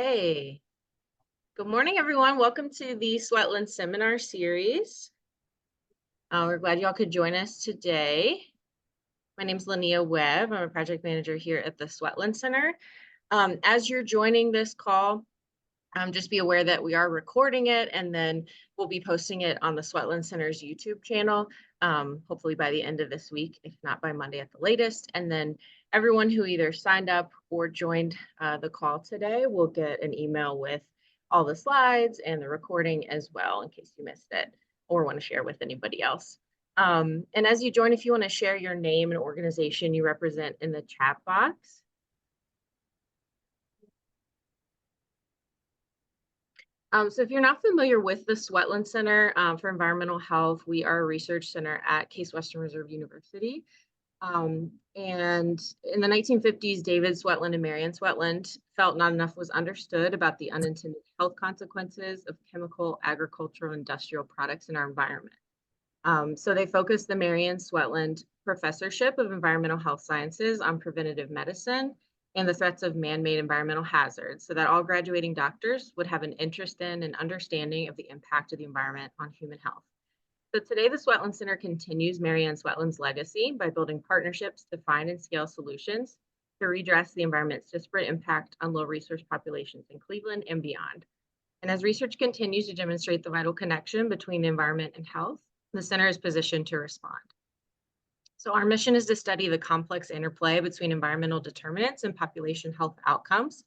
Okay. Good morning, everyone. Welcome to the Swetland seminar series. We're glad y'all could join us today. My name is Linnea Webb. I'm a project manager here at the Swetland Center. As you're joining this call, just be aware that we are recording it, and then we'll be posting it on the Swetland Center's YouTube channel, hopefully by the end of this week, if not by Monday at the latest. And then everyone who either signed up or joined the call today will get an email with all the slides and the recording as well, in case you missed it or want to share with anybody else. And as you join, if you want to share your name and organization you represent in the chat box. So if you're not familiar with the Swetland Center for Environmental Health, we are a research center at Case Western Reserve University. And in the 1950s, David Swetland and Marion Swetland felt not enough was understood about the unintended health consequences of chemical, agricultural, industrial products in our environment. So they focused the Marion Swetland Professorship of Environmental Health Sciences on preventative medicine and the threats of man-made environmental hazards, so that all graduating doctors would have an interest in and understanding of the impact of the environment on human health. So today, the Swetland Center continues Marion Swetland's legacy by building partnerships to find and scale solutions to redress the environment's disparate impact on low-resource populations in Cleveland and beyond. And as research continues to demonstrate the vital connection between the environment and health, the center is positioned to respond. So our mission is to study the complex interplay between environmental determinants and population health outcomes.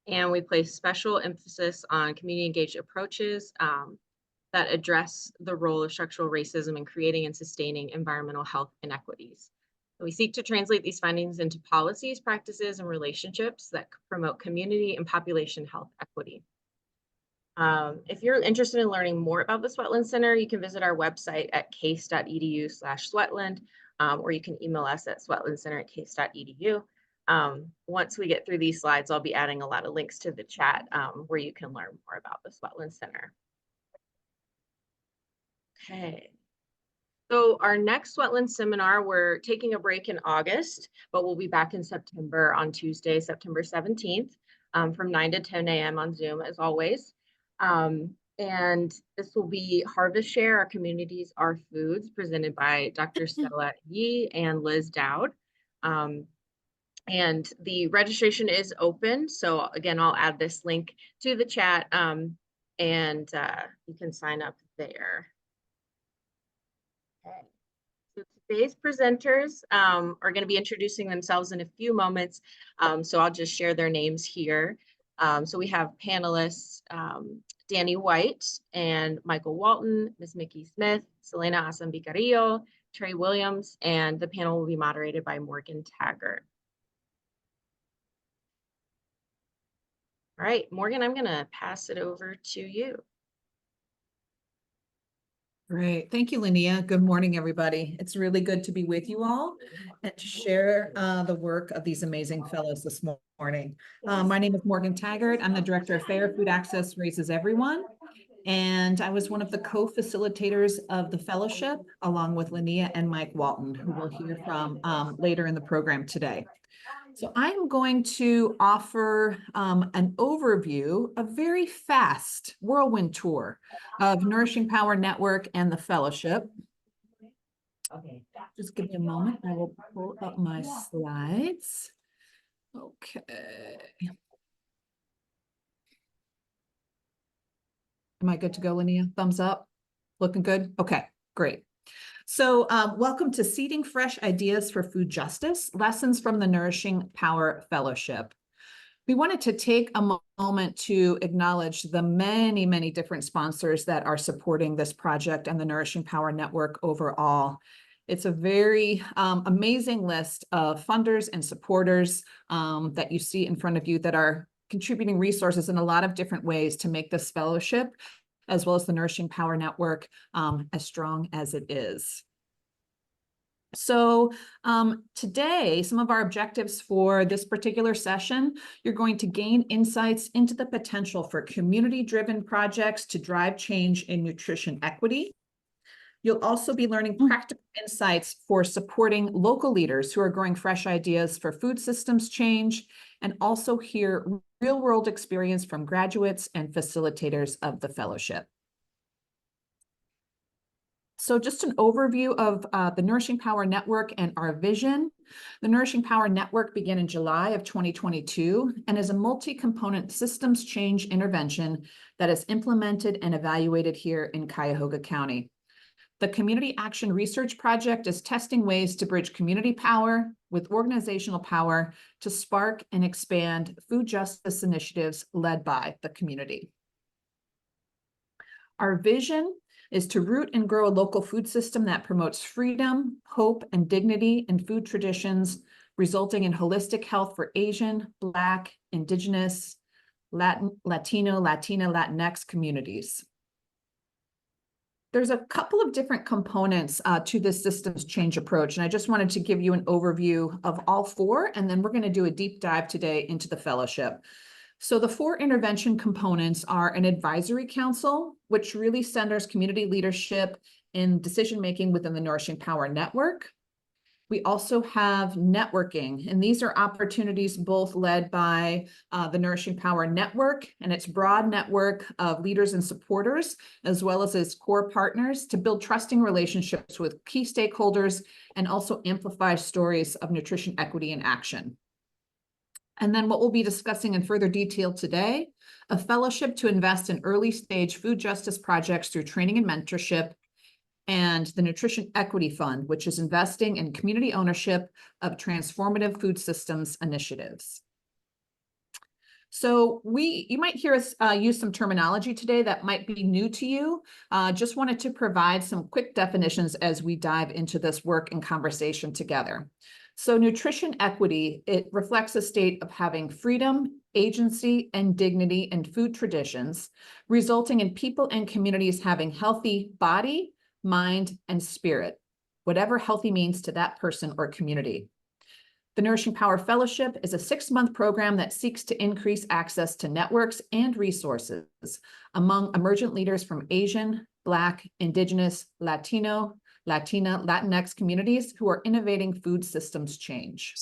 And we place special emphasis on community engaged approaches that address the role of structural racism in creating and sustaining environmental health inequities. We seek to translate these findings into policies, practices, and relationships that promote community and population health equity. If you're interested in learning more about the Swetland Center, you can visit our website at case.edu/Swetland, or you can email us at swetlandcenter@case.edu. Once we get through these slides, I'll be adding a lot of links to the chat where you can learn more about the Swetland Center. Okay. So our next Swetland seminar, we're taking a break in August, but we'll be back in September on Tuesday, September 17th, from 9 to 10 a.m. on Zoom, as always. And this will be Harvest Share, Our Communities, Our Foods, presented by Dr. Stella Yee and Liz Dowd. And the registration is open. So again, I'll add this link to the chat, and you can sign up there. Okay. So today's presenters are going to be introducing themselves in a few moments. So I'll just share their names here. So we have panelists, Danie White and Michael Walton, Ms. Mikki Smith, Selena Vicarío, Trey Williams, and the panel will be moderated by Morgan Taggart. All right, Morgan, I'm going to pass it over to you. Great. Thank you, Linnea. Good morning, everybody. It's really good to be with you all and to share the work of these amazing fellows this morning. My name is Morgan Taggart. I'm the Director of Fair Food Access Raises Everyone. And I was one of the co-facilitators of the fellowship, along with Linnea and Mike Walton, who we'll hear from later in the program today. So I'm going to offer an overview, a very fast whirlwind tour of Nourishing Power Network and the fellowship. Okay, just give me a moment. I will pull up my slides. Okay. Am I good to go, Linnea? Thumbs up? Looking good? Okay, great. So welcome to Seeding Fresh Ideas for Food Justice, Lessons from the Nourishing Power Fellowship. We wanted to take a moment to acknowledge the many, many different sponsors that are supporting this project and the Nourishing Power Network overall. It's a very amazing list of funders and supporters that you see in front of you that are contributing resources in a lot of different ways to make this fellowship, as well as the Nourishing Power Network, as strong as it is. So today, some of our objectives for this particular session, you're going to gain insights into the potential for community-driven projects to drive change in nutrition equity. You'll also be learning practical insights for supporting local leaders who are growing fresh ideas for food systems change and also hear real-world experience from graduates and facilitators of the fellowship. So just an overview of the Nourishing Power Network and our vision. The Nourishing Power Network began in July of 2022 and is a multi-component systems change intervention that is implemented and evaluated here in Cuyahoga County. The Community Action Research Project is testing ways to bridge community power with organizational power to spark and expand food justice initiatives led by the community. Our vision is to root and grow a local food system that promotes freedom, hope, and dignity in food traditions, resulting in holistic health for Asian, Black, Indigenous, Latino, Latina, Latinx communities. There's a couple of different components to this systems change approach, and I just wanted to give you an overview of all four, and then we're going to do a deep dive today into the fellowship. So the four intervention components are an advisory council, which really centers community leadership in decision-making within the Nourishing Power Network. We also have networking, and these are opportunities both led by the Nourishing Power Network and its broad network of leaders and supporters, as well as its core partners, to build trusting relationships with key stakeholders and also amplify stories of nutrition equity in action. And then what we'll be discussing in further detail today, a fellowship to invest in early stage food justice projects through training and mentorship, and the Nutrition Equity Fund, which is investing in community ownership of transformative food systems initiatives. So you might hear us use some terminology today that might be new to you. Just wanted to provide some quick definitions as we dive into this work and conversation together. So nutrition equity, it reflects a state of having freedom, agency, and dignity in food traditions, resulting in people and communities having healthy body, mind, and spirit, whatever healthy means to that person or community. The Nourishing Power Fellowship is a 6-month program that seeks to increase access to networks and resources among emergent leaders from Asian, Black, Indigenous, Latino, Latina, Latinx communities who are innovating food systems change.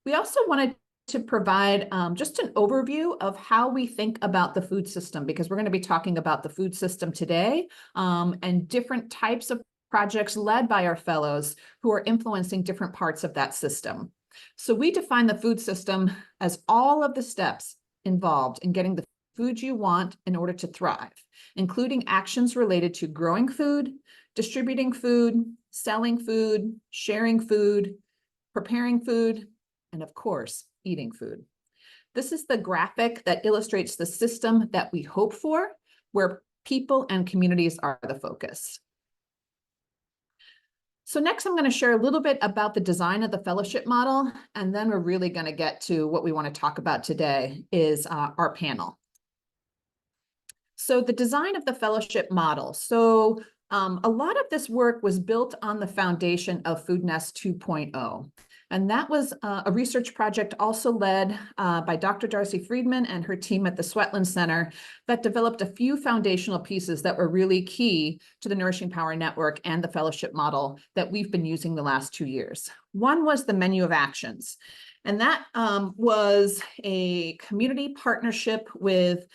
We also wanted to provide just an overview of how we think about the food system, because we're going to be talking about the food system today and different types of projects led by our fellows who are influencing different parts of that system. So we define the food system as all of the steps involved in getting the food you want in order to thrive, including actions related to growing food, distributing food, selling food, sharing food, preparing food, and of course, eating food. This is the graphic that illustrates the system that we hope for, where people and communities are the focus. So next, I'm going to share a little bit about the design of the fellowship model, and then we're really going to get to what we want to talk about today is our panel. So the design of the fellowship model. So a lot of this work was built on the foundation of Food Nest 2.0. And that was a research project also led by Dr. Darcy Friedman and her team at the Swetland Center that developed a few foundational pieces that were really key to the Nourishing Power Network and the fellowship model that we've been using the last 2 years. One was the menu of actions. And that was a community partnership with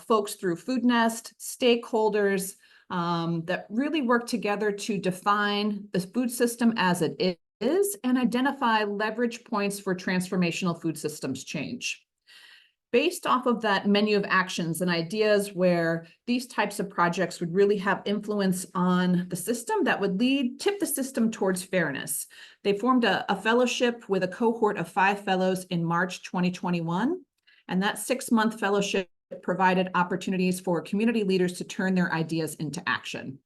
folks through Food Nest, stakeholders that really work together to define the food system as it is and identify leverage points for transformational food systems change. Based off of that menu of actions and ideas where these types of projects would really have influence on the system that would tip the system towards fairness. They formed a fellowship with a cohort of 5 fellows in March 2021, and that 6-month fellowship provided opportunities for community leaders to turn their ideas into action.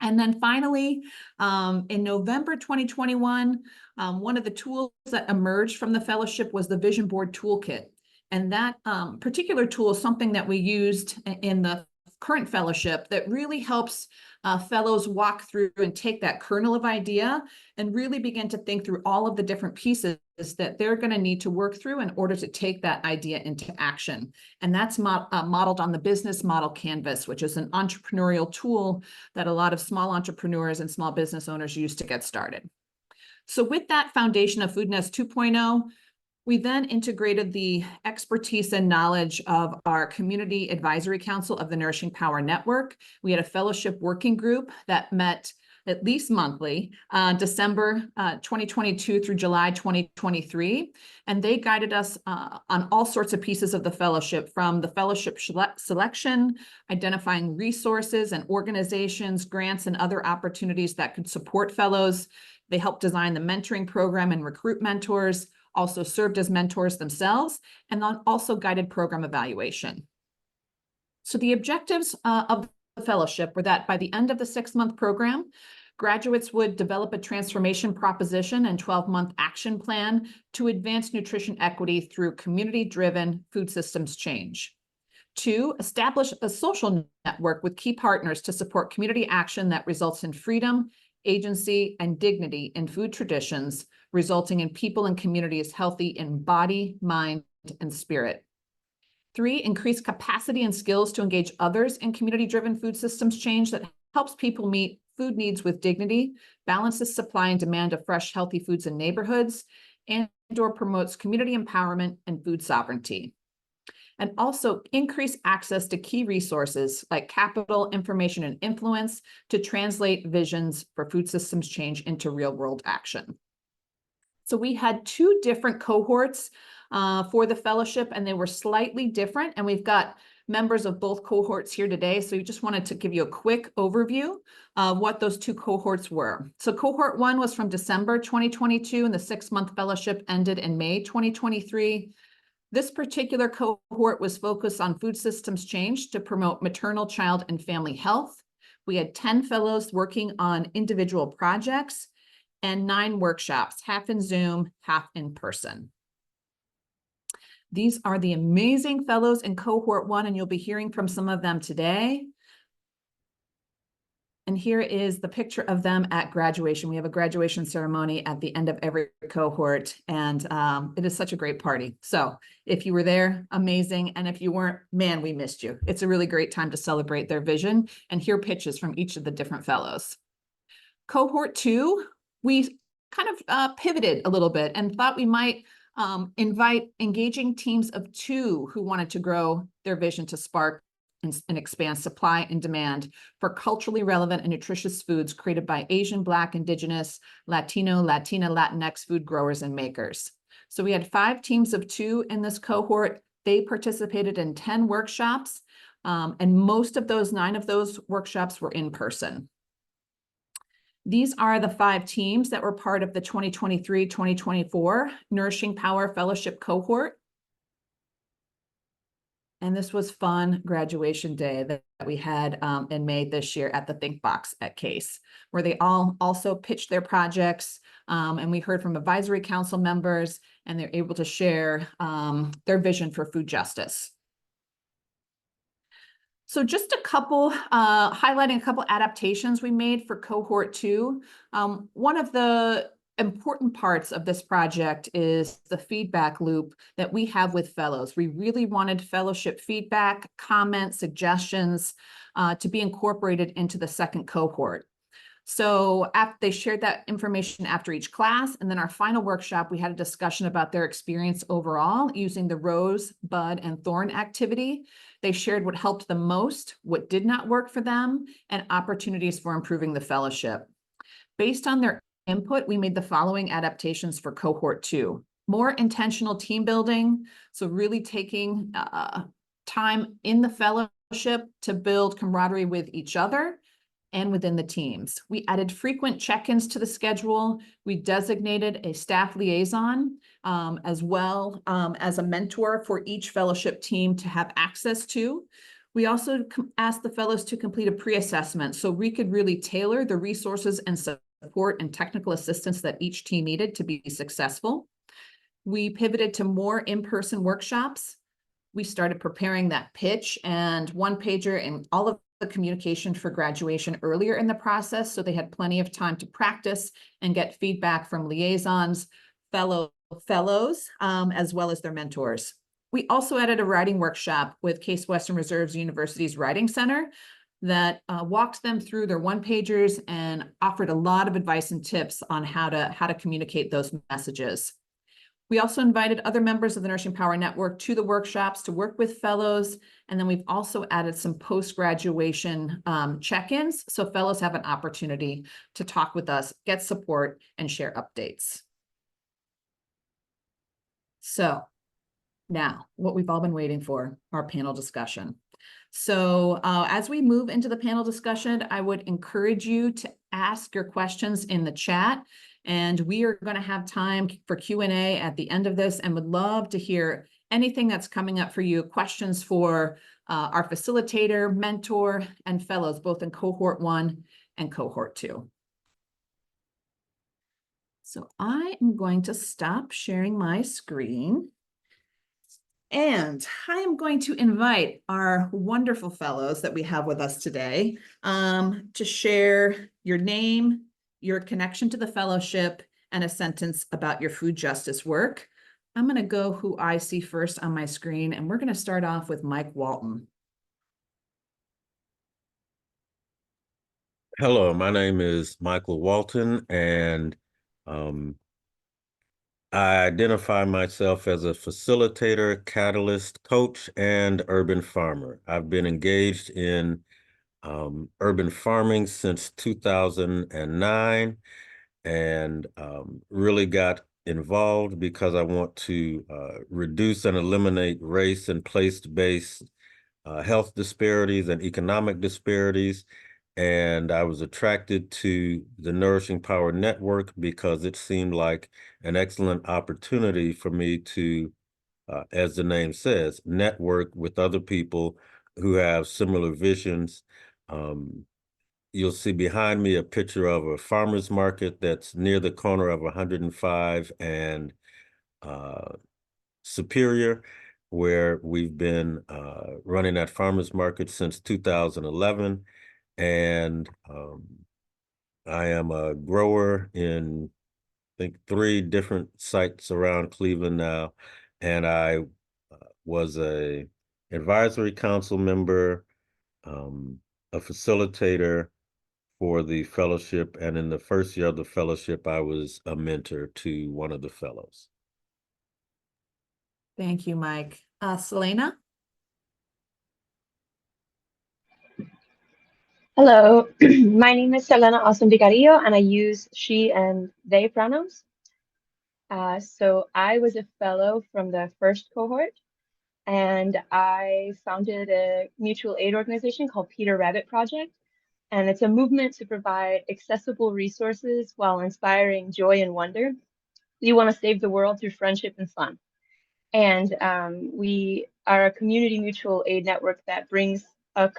And then finally, in November 2021, one of the tools that emerged from the fellowship was the Vision Board Toolkit. And that particular tool is something that we used in the current fellowship that really helps fellows walk through and take that kernel of idea and really begin to think through all of the different pieces that they're going to need to work through in order to take that idea into action. And that's modeled on the business model canvas, which is an entrepreneurial tool that a lot of small entrepreneurs and small business owners use to get started. So with that foundation of Foodness 2.0, we then integrated the expertise and knowledge of our Community Advisory Council of the Nourishing Power Network. We had a fellowship working group that met at least monthly, December 2022 through July 2023. And they guided us on all sorts of pieces of the fellowship, from the fellowship selection, identifying resources and organizations, grants, and other opportunities that could support fellows. They helped design the mentoring program and recruit mentors, also served as mentors themselves, and then also guided program evaluation. So the objectives of the fellowship were that by the end of the 6-month program, graduates would develop a transformation proposition and 12-month action plan to advance nutrition equity through community-driven food systems change. 2, establish a social network with key partners to support community action that results in freedom, agency, and dignity in food traditions, resulting in people and communities healthy in body, mind, and spirit. 3, increase capacity and skills to engage others in community-driven food systems change that helps people meet food needs with dignity, balances supply and demand of fresh, healthy foods in neighborhoods, and/or promotes community empowerment and food sovereignty. And also increase access to key resources like capital, information, and influence to translate visions for food systems change into real-world action. So we had 2 different cohorts for the fellowship, and they were slightly different. And we've got members of both cohorts here today. So we just wanted to give you a quick overview of what those 2 cohorts were. So cohort 1 was from December 2022, and the 6-month fellowship ended in May 2023. This particular cohort was focused on food systems change to promote maternal, child, and family health. We had 10 fellows working on individual projects and 9 workshops, half in Zoom, half in person. These are the amazing fellows in cohort 1, and you'll be hearing from some of them today. And here is the picture of them at graduation. We have a graduation ceremony at the end of every cohort, and it is such a great party. So if you were there, amazing. And if you weren't, man, we missed you. It's a really great time to celebrate their vision and hear pitches from each of the different fellows. Cohort 2, we kind of pivoted a little bit and thought we might invite engaging teams of 2 who wanted to grow their vision to spark and expand supply and demand for culturally relevant and nutritious foods created by Asian, Black, Indigenous, Latino, Latina, Latinx food growers and makers. So we had 5 teams of 2 in this cohort. They participated in 10 workshops, and most of those, 9 of those workshops were in person. These are the 5 teams that were part of the 2023-2024 Nourishing Power Fellowship cohort. And this was fun graduation day that we had in May this year at the Think Box at Case, where they all also pitched their projects, and we heard from advisory council members, and they're able to share their vision for food justice. So just a couple, highlighting a couple adaptations we made for cohort 2. One of the important parts of this project is the feedback loop that we have with fellows. We really wanted fellowship feedback, comments, suggestions to be incorporated into the second cohort. So after they shared that information after each class, and then our final workshop, we had a discussion about their experience overall using the Rose, Bud, and Thorn activity. They shared what helped them most, what did not work for them, and opportunities for improving the fellowship. Based on their input, we made the following adaptations for cohort 2. More intentional team building, so really taking time in the fellowship to build camaraderie with each other and within the teams. We added frequent check-ins to the schedule. We designated a staff liaison as well as a mentor for each fellowship team to have access to. We also asked the fellows to complete a pre-assessment so we could really tailor the resources and support and technical assistance that each team needed to be successful. We pivoted to more in-person workshops. We started preparing that pitch and one-pager and all of the communication for graduation earlier in the process, so they had plenty of time to practice and get feedback from liaisons, fellows, as well as their mentors. We also added a writing workshop with Case Western Reserve University's Writing Center. that walked them through their one-pagers and offered a lot of advice and tips on how to communicate those messages. We also invited other members of the Nourishing Power Network to the workshops to work with fellows. And then we've also added some post-graduation check-ins, so fellows have an opportunity to talk with us, get support, and share updates. So now, what we've all been waiting for, our panel discussion. So as we move into the panel discussion, I would encourage you to ask your questions in the chat. And we are going to have time for Q&A at the end of this and would love to hear anything that's coming up for you, questions for our facilitator, mentor, and fellows, both in cohort 1 and cohort 2. So I am going to stop sharing my screen. And I am going to invite our wonderful fellows that we have with us today to share your name, your connection to the fellowship, and a sentence about your food justice work. I'm going to go who I see first on my screen, and we're going to start off with Mike Walton. Hello, my name is Michael Walton, and I identify myself as a facilitator, catalyst, coach, and urban farmer. I've been engaged in urban farming since 2009 and really got involved because I want to reduce and eliminate race and place-based health disparities and economic disparities. And I was attracted to the Nourishing Power Network because it seemed like an excellent opportunity for me to, as the name says, network with other people who have similar visions. You'll see behind me a picture of a farmer's market that's near the corner of 105 and Superior, where we've been running that farmer's market since 2011. And I am a grower in, I think, 3 different sites around Cleveland now. And I was a advisory council member, a facilitator for the fellowship. And in the first year of the fellowship, I was a mentor to one of the fellows. Thank you, Mike. Selena? Hello, my name is Selena Vicarío, and I use she and they pronouns. So I was a fellow from the first cohort, and I founded a mutual aid organization called Peter Rabbit Project. And it's a movement to provide accessible resources while inspiring joy and wonder. We want to save the world through friendship and fun. And we are a community mutual aid network that brings a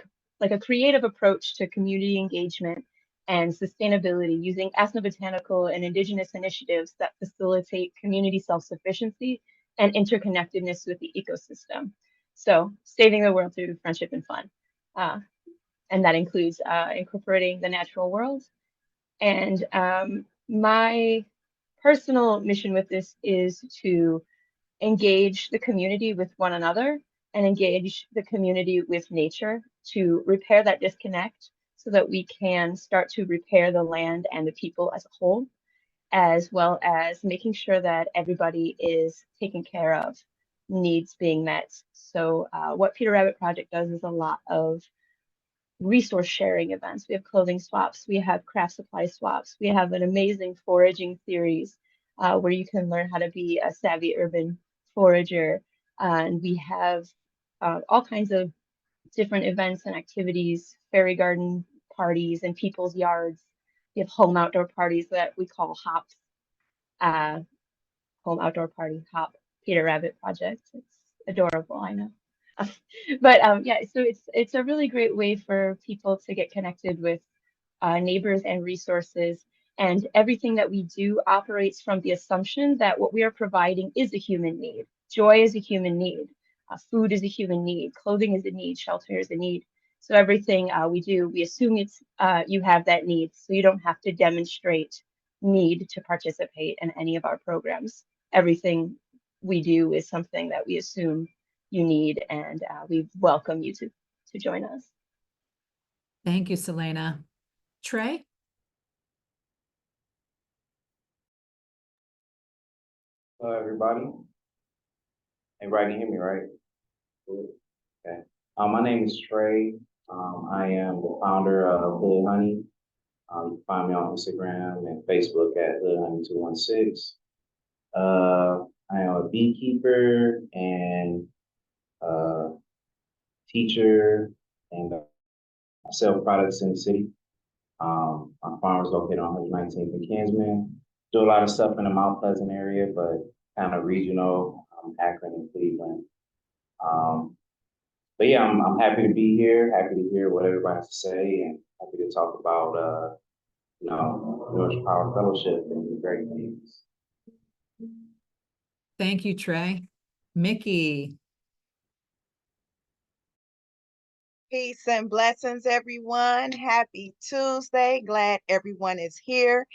creative approach to community engagement and sustainability using ethnobotanical and Indigenous initiatives that facilitate community self-sufficiency and interconnectedness with the ecosystem. So saving the world through friendship and fun. And that includes incorporating the natural world. And my personal mission with this is to engage the community with one another and engage the community with nature to repair that disconnect so that we can start to repair the land and the people as a whole, as well as making sure that everybody is taken care of, needs being met. So what Peter Rabbit Project does is a lot of resource sharing events. We have clothing swaps, we have craft supply swaps, we have an amazing foraging series where you can learn how to be a savvy urban forager. And we have all kinds of different events and activities, fairy garden parties in people's yards. We have home outdoor parties that we call hops. Home outdoor party, hop, Peter Rabbit Project. It's adorable, I know. But yeah, so it's a really great way for people to get connected with neighbors and resources. And everything that we do operates from the assumption that what we are providing is a human need. Joy is a human need. Food is a human need. Clothing is a need. Shelter is a need. So everything we do, we assume it's you have that need, so you don't have to demonstrate need to participate in any of our programs. Everything we do is something that we assume you need, and we welcome you to join us. Thank you, Selena. Trey? Hello, everybody. Everybody can hear me, right? Good. Okay. My name is Trey. I am the founder of Hood Honey. You can find me on Instagram and Facebook at Hood Honey 216. I am a beekeeper and teacher, and I sell products in the city. My farm is located on 119th and Kinsman. Do a lot of stuff in the Mount Pleasant area, but kind of regional, Akron and Cleveland. But yeah, I'm happy to be here, happy to hear what everybody has to say, and happy to talk about, Nourishing Power Fellowship and the great things. Thank you, Trey. Mikki? Peace and blessings, everyone. Happy Tuesday. Glad everyone is here.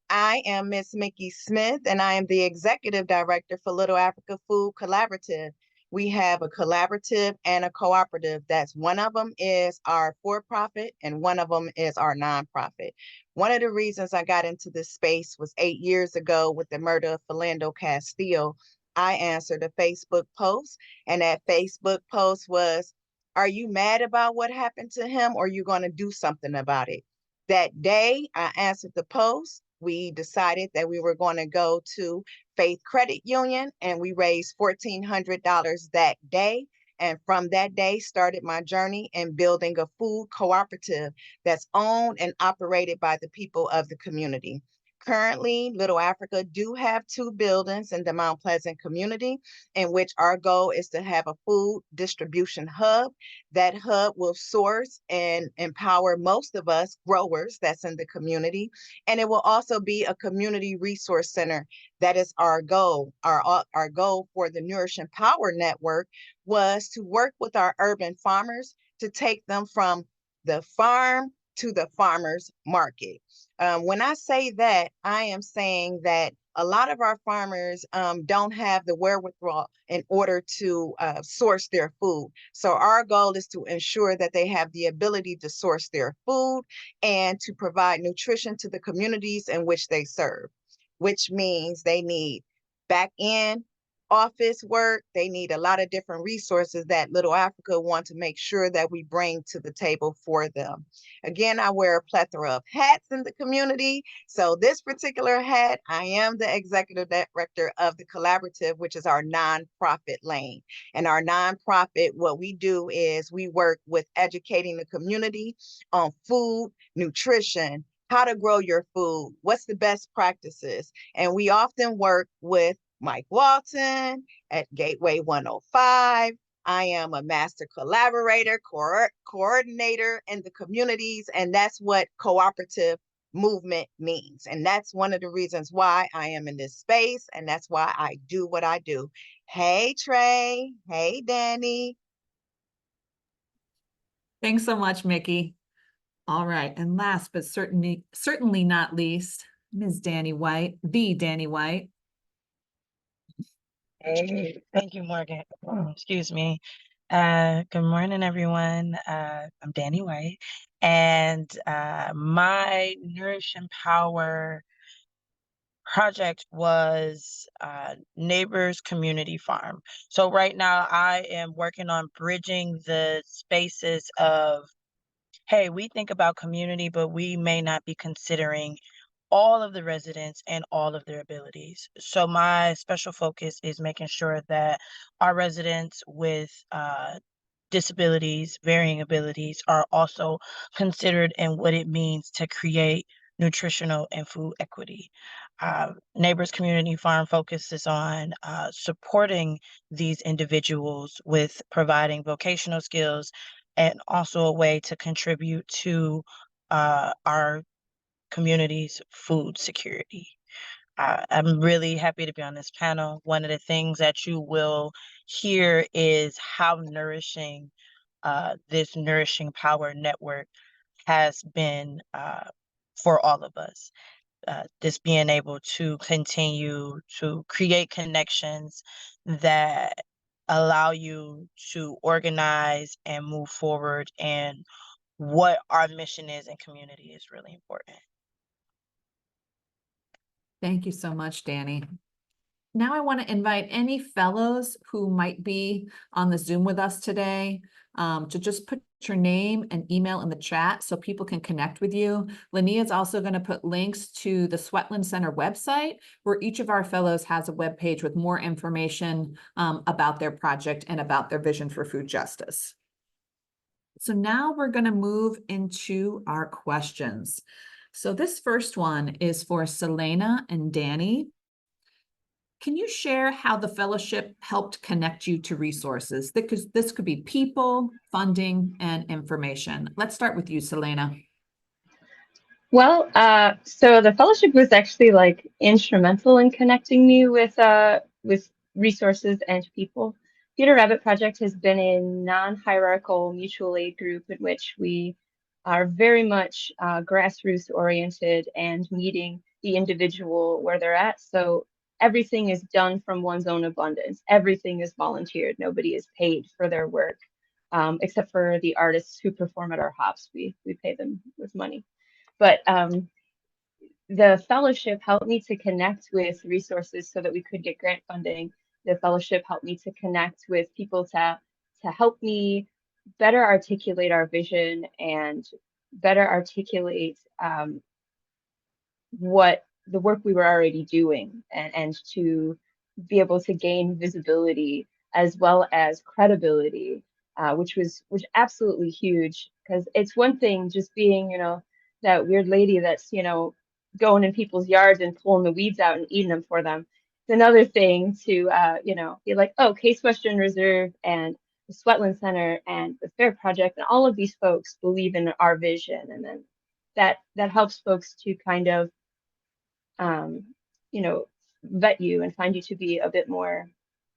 I am Miss Mikki Smith, and I am the Executive Director for Little Africa Food Collaborative. We have a collaborative and a cooperative. That's one of them is our for-profit and one of them is our nonprofit. One of the reasons I got into this space was 8 years ago with the murder of Philando Castile. I answered a Facebook post, and that Facebook post was, "Are you mad about what happened to him, or are you going to do something about it?" That day, I answered the post. We decided that we were going to go to Faith Credit Union, and we raised $1,400 that day. And from that day, started my journey in building a food cooperative that's owned and operated by the people of the community. Currently, Little Africa do have 2 buildings in the Mount Pleasant community, in which our goal is to have a food distribution hub. That hub will source and empower most of us growers that's in the community. And it will also be a community resource center. That is our goal. Our goal for the Nourishing Power Network was to work with our urban farmers to take them from the farm to the farmer's market. When I say that, I am saying that a lot of our farmers don't have the wherewithal in order to source their food. So our goal is to ensure that they have the ability to source their food and to provide nutrition to the communities in which they serve, which means they need back-end office work. They need a lot of different resources that Little Africa want to make sure that we bring to the table for them. Again, I wear a plethora of hats in the community. So this particular hat, I am the executive director of the collaborative, which is our nonprofit lane. And our nonprofit, what we do is we work with educating the community on food, nutrition, how to grow your food, what's the best practices. And we often work with Mike Walton at Gateway 105. I am a master collaborator, coordinator in the communities, and that's what cooperative movement means. And that's one of the reasons why I am in this space, and that's why I do what I do. Hey, Trey. Hey, Danie. Thanks so much, Mikki. All right, and last but certainly not least, Ms. Danie White, the Danie White. Hey, thank you, Morgan. Excuse me. Good morning, everyone. I'm Danie White, and my Nourish and Power project was Neighbors Community Farm. So right now I am working on bridging the spaces of, hey, we think about community, but we may not be considering all of the residents and all of their abilities. So my special focus is making sure that our residents with disabilities, varying abilities, are also considered in what it means to create nutritional and food equity. Neighbors Community Farm focuses on supporting these individuals with providing vocational skills and also a way to contribute to our community's food security. I'm really happy to be on this panel. One of the things that you will hear is how nourishing this Nourishing Power Network has been for all of us. Just being able to continue to create connections that allow you to organize and move forward and what our mission is in community is really important. Thank you so much, Danie. Now I want to invite any fellows who might be on the Zoom with us today to just put your name and email in the chat so people can connect with you. Linnea is also going to put links to the Swetland Center website, where each of our fellows has a web page with more information about their project and about their vision for food justice. So now we're going to move into our questions. So this first one is for Selena and Danie. Can you share how the fellowship helped connect you to resources? Because this could be people, funding, and information. Let's start with you, Selena. Well, so the fellowship was actually like instrumental in connecting me with resources and people. Peter Rabbit Project has been a non-hierarchical mutual aid group in which we are very much grassroots oriented and meeting the individual where they're at. So everything is done from one's own abundance. Everything is volunteered. Nobody is paid for their work, except for the artists who perform at our hops. We pay them with money. But the fellowship helped me to connect with resources so that we could get grant funding. The fellowship helped me to connect with people to help me better articulate our vision and better articulate what the work we were already doing, and to be able to gain visibility as well as credibility, which was absolutely huge, because it's one thing just being, that weird lady that's, going in people's yards and pulling the weeds out and eating them for them. It's another thing to, be like, oh, Case Western Reserve and the Swetland Center and the Fair Project and all of these folks believe in our vision. And then that helps folks to kind of, vet you and find you to be a bit more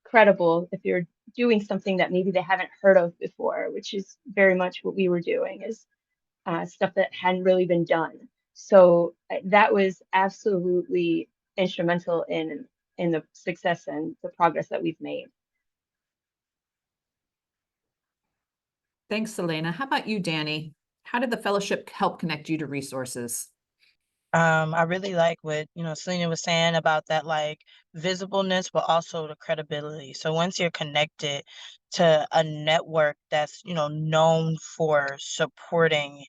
credible if you're doing something that maybe they haven't heard of before, which is very much what we were doing, is stuff that hadn't really been done. So that was absolutely instrumental in the success and the progress that we've made. Thanks, Selena. How about you, Danie? How did the fellowship help connect you to resources? I really like what, Selena was saying about that, like, visibleness, but also the credibility. So once you're connected to a network that's, known for supporting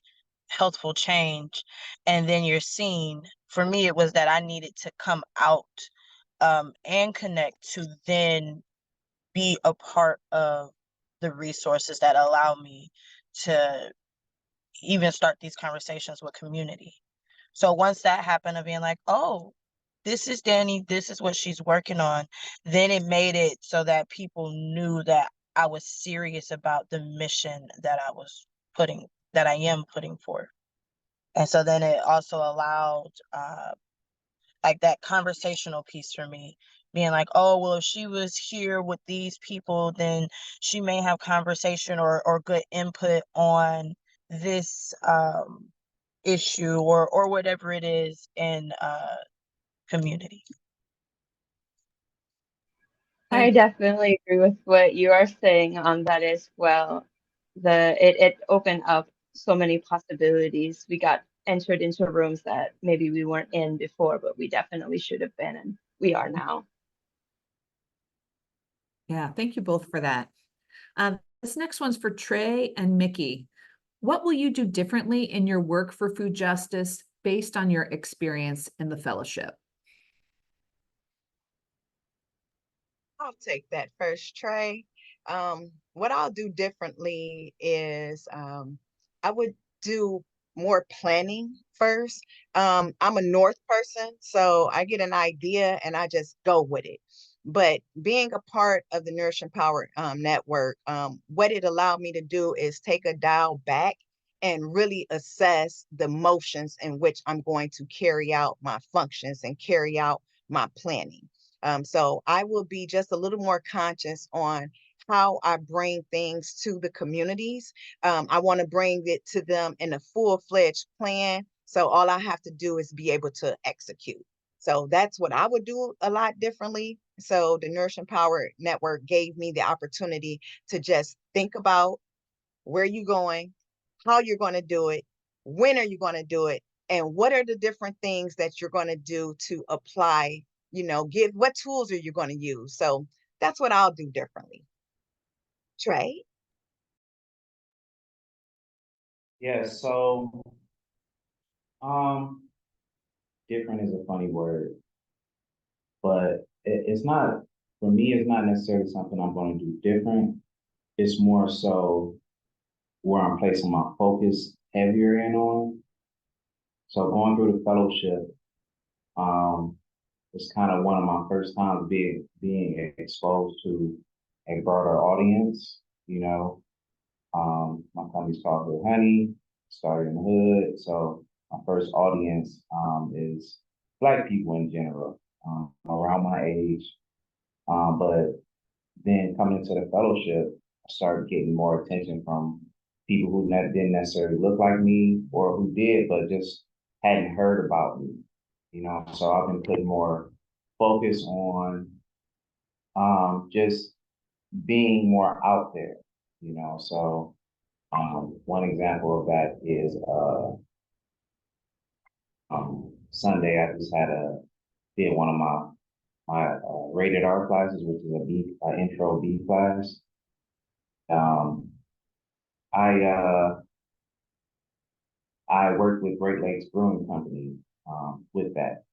healthful change, and then you're seen, for me, it was that I needed to come out and connect to then be a part of the resources that allow me to even start these conversations with community. So once that happened, of being like, oh, this is Danie, this is what she's working on, then it made it so that people knew that I was serious about the mission that I am putting forth. And so then it also allowed like that conversational piece for me, being like, oh, well, if she was here with these people, then she may have conversation or good input on this issue or whatever it is in community. I definitely agree with what you are saying on that as well. It opened up so many possibilities. We got entered into rooms that maybe we weren't in before, but we definitely should have been, and we are now. Yeah, thank you both for that. This next one's for Trey and Mikki. What will you do differently in your work for food justice based on your experience in the fellowship? I'll take that first, Trey. What I'll do differently is I would do more planning first. I'm a North person, so I get an idea and I just go with it. But being a part of the Nourishing Power Network, what it allowed me to do is take a dial back and really assess the motions in which I'm going to carry out my functions and carry out my planning. So I will be just a little more conscious on how I bring things to the communities. I want to bring it to them in a full-fledged plan. So all I have to do is be able to execute. So that's what I would do a lot differently. So the Nourishing Power Network gave me the opportunity to just think about where you're going, how you're going to do it, when are you going to do it, and what are the different things that you're going to do to apply, what tools are you going to use? So that's what I'll do differently. Trey? Yeah, so different is a funny word, but it's not, for me, it's not necessarily something I'm going to do different. It's more so where I'm placing my focus heavier in on. So going through the fellowship, it's kind of one of my first times being exposed to a broader audience. My company's called Hood Honey, started in the hood. So my first audience is Black people in general, around my age. But then coming into the fellowship, I started getting more attention from people who didn't necessarily look like me, or who did, but just hadn't heard about me. So I've been putting more focus on just being more out there. So one example of that is Sunday I just did one of my rated R classes, which is a intro B class. I worked with Great Lakes Brewing Company with that,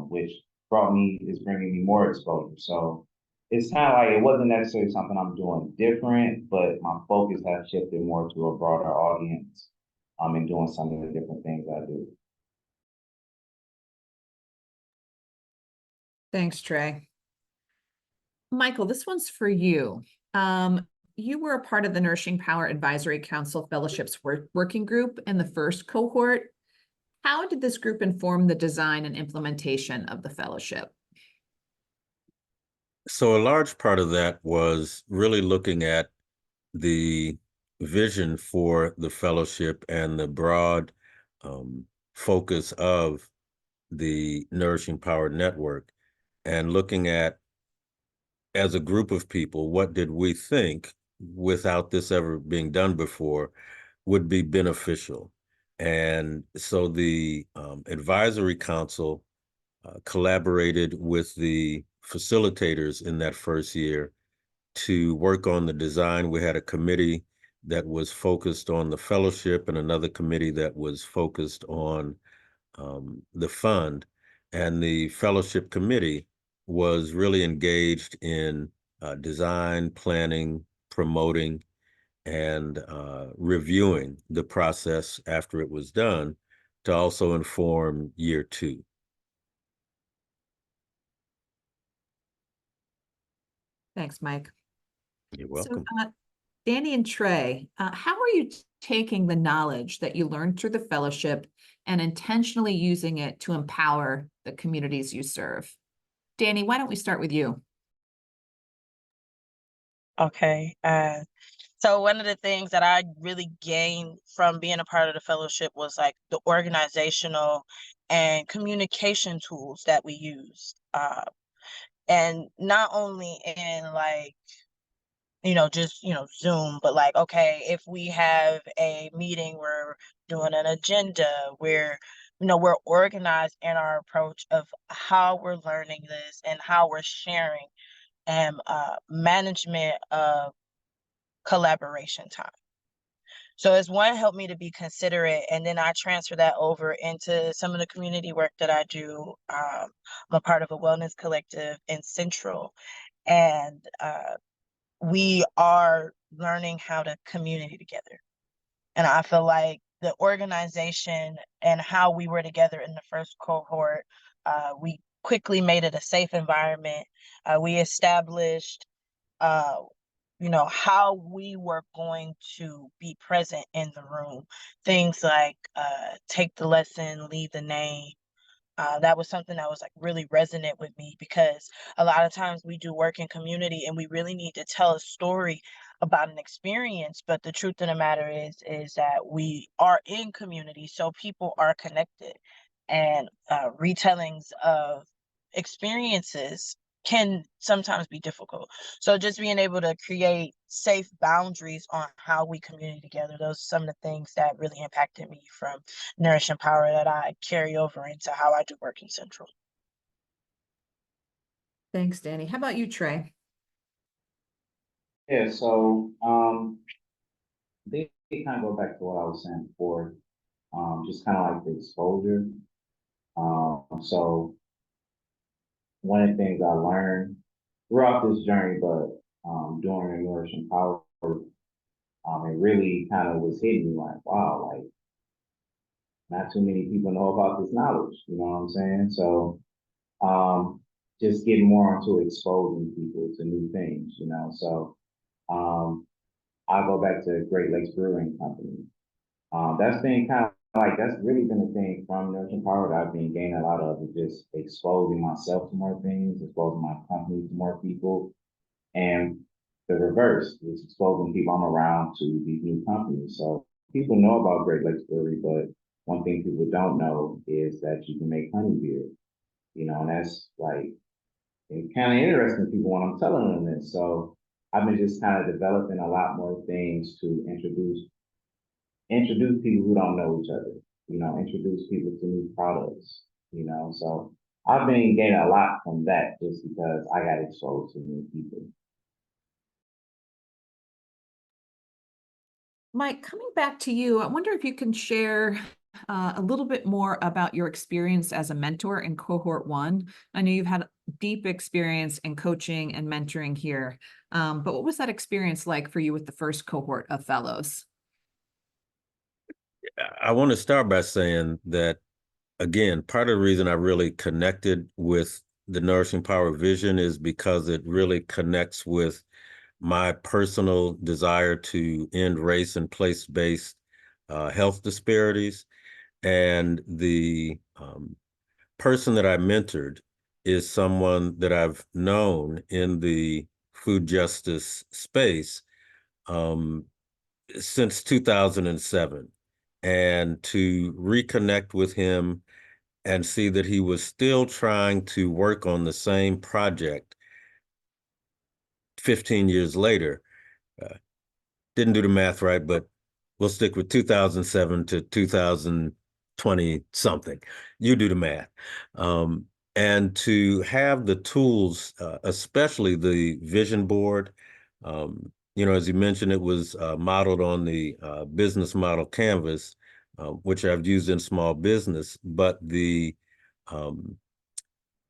which is bringing me more exposure. So it's kind of like, it wasn't necessarily something I'm doing different, but my focus has shifted more to a broader audience and doing some of the different things I do. Thanks, Trey. Michael, this one's for you. You were a part of the Nourishing Power Advisory Council Fellowships working group in the first cohort. How did this group inform the design and implementation of the fellowship? So a large part of that was really looking at the vision for the fellowship and the broad focus of the Nourishing Power Network, and looking at, as a group of people, what did we think, without this ever being done before, would be beneficial. And so the advisory council collaborated with the facilitators in that first year to work on the design. We had a committee that was focused on the fellowship and another committee that was focused on the fund. And the fellowship committee was really engaged in design, planning, promoting, and reviewing the process after it was done to also inform year 2. Thanks, Mike. You're welcome. So, Danie and Trey, how are you taking the knowledge that you learned through the fellowship and intentionally using it to empower the communities you serve? Danie, why don't we start with you? Okay. So one of the things that I really gained from being a part of the fellowship was like the organizational and communication tools that we used. And not only in like, just, Zoom, but like, okay, if we have a meeting, we're doing an agenda, we're organized in our approach of how we're learning this and how we're sharing, and management of collaboration time. So it's one, helped me to be considerate, and then I transfer that over into some of the community work that I do. I'm a part of a wellness collective in Central, and we are learning how to community together. And I feel like the organization and how we were together in the first cohort, we quickly made it a safe environment. We established how we were going to be present in the room. Things like take the lesson, leave the name. That was something that was like really resonant with me, because a lot of times we do work in community and we really need to tell a story about an experience. But the truth of the matter is that we are in community, so people are connected, and retellings of experiences can sometimes be difficult. So just being able to create safe boundaries on how we communicate together. Those are some of the things that really impacted me from Nourishing Power that I carry over into how I do work in Central. Thanks, Danie. How about you, Trey? Yeah, so they kind of go back to what I was saying before, just kind of like the exposure. So one of the things I learned throughout this journey, but during the Nourishing Power, it really kind of was hitting me like, wow, like not too many people know about this knowledge, you know what I'm saying? So just getting more into exposing people to new things, you know. So I go back to Great Lakes Brewing Company. That's been kind of like, that's really been a thing from Nourishing Power that I've been gaining a lot of, is just exposing myself to more things, exposing my company to more people, and the reverse is exposing people I'm around to these new companies. So people know about Great Lakes Brewery, but one thing people don't know is that you can make honey beer, you know, and that's like, it's kind of interesting to people when I'm telling them this. So I've been just kind of developing a lot more things to introduce people who don't know each other, you know, introduce people to new products, you know. So I've been getting a lot from that just because I got exposed to new people. Mike, coming back to you, I wonder if you can share a little bit more about your experience as a mentor in cohort 1. I know you've had deep experience in coaching and mentoring here, but what was that experience like for you with the first cohort of fellows? I want to start by saying that, again, part of the reason I really connected with the Nourishing Power vision is because it really connects with my personal desire to end race and place-based health disparities. And the person that I mentored is someone that I've known in the food justice space since 2007. And to reconnect with him and see that he was still trying to work on the same project 15 years later, didn't do the math right, but we'll stick with 2007 to 2020 something. You do the math. And to have the tools, especially the vision board, you know, as you mentioned, it was modeled on the business model canvas, which I've used in small business, but the